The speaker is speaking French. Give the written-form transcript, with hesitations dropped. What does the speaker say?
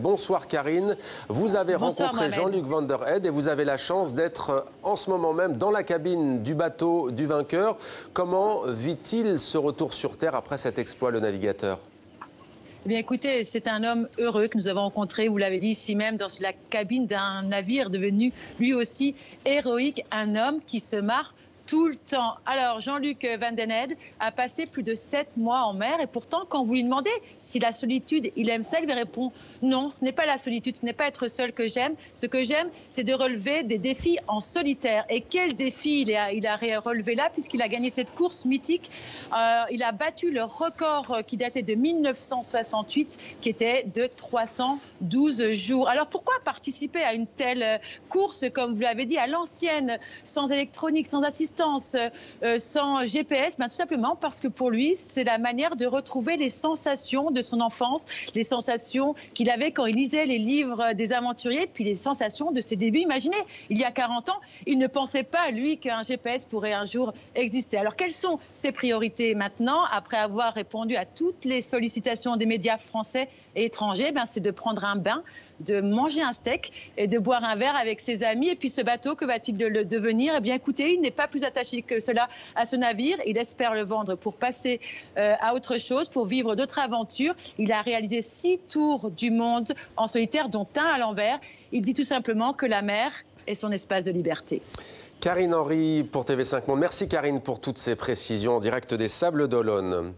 Bonsoir Karine, vous avez rencontré Jean-Luc Van der Heijden et vous avez la chance d'être en ce moment même dans la cabine du bateau du vainqueur. Comment vit-il ce retour sur Terre après cet exploit, le navigateur ? Eh bien, écoutez, c'est un homme heureux que nous avons rencontré, vous l'avez dit, ici même, dans la cabine d'un navire devenu lui aussi héroïque, un homme qui se marre tout le temps. Alors, Jean-Luc Van der Heijden a passé plus de 7 mois en mer et pourtant, quand vous lui demandez si la solitude, il aime ça, il lui répond non, ce n'est pas la solitude, ce n'est pas être seul que j'aime. Ce que j'aime, c'est de relever des défis en solitaire. Et quel défi il a relevé là, puisqu'il a gagné cette course mythique. Il a battu le record qui datait de 1968, qui était de 312 jours. Alors, pourquoi participer à une telle course, comme vous l'avez dit, à l'ancienne, sans électronique, sans assistance, sans GPS, tout simplement parce que pour lui, c'est la manière de retrouver les sensations de son enfance, les sensations qu'il avait quand il lisait les livres des aventuriers, puis les sensations de ses débuts. Imaginez, il y a 40 ans, il ne pensait pas, lui, qu'un GPS pourrait un jour exister. Alors, quelles sont ses priorités maintenant, après avoir répondu à toutes les sollicitations des médias français et étrangers? C'est de prendre un bain, de manger un steak et de boire un verre avec ses amis. Et puis ce bateau, que va-t-il devenir? Eh bien, écoutez, il n'est pas plus attaché que cela à ce navire. Il espère le vendre pour passer à autre chose, pour vivre d'autres aventures. Il a réalisé 6 tours du monde en solitaire, dont un à l'envers. Il dit tout simplement que la mer est son espace de liberté. Karine Henry pour TV5 Monde. Merci Karine pour toutes ces précisions en direct des Sables d'Olonne.